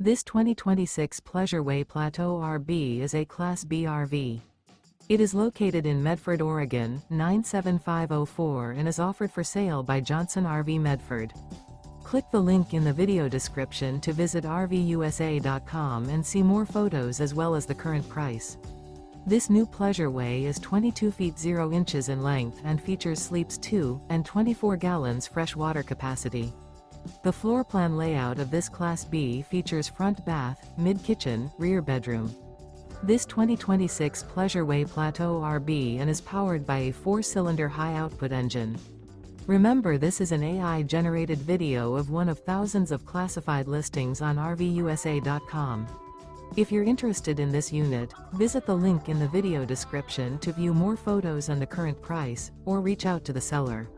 This 2026 Pleasure-Way Plateau RB is a Class B RV. It is located in Medford, Oregon, 97504 and is offered for sale by Johnson RV Medford. Click the link in the video description to visit RVUSA.com and see more photos as well as the current price. This new Pleasure-Way is 22 feet 0 inches in length and features sleeps 2 and 24 gallons fresh water capacity. The floor plan layout of this Class B features front bath, mid-kitchen, rear bedroom. This 2026 Pleasure-Way Plateau RB and is powered by a 4-cylinder high-output engine. Remember, this is an AI-generated video of one of thousands of classified listings on RVUSA.com. If you're interested in this unit, visit the link in the video description to view more photos and the current price, or reach out to the seller.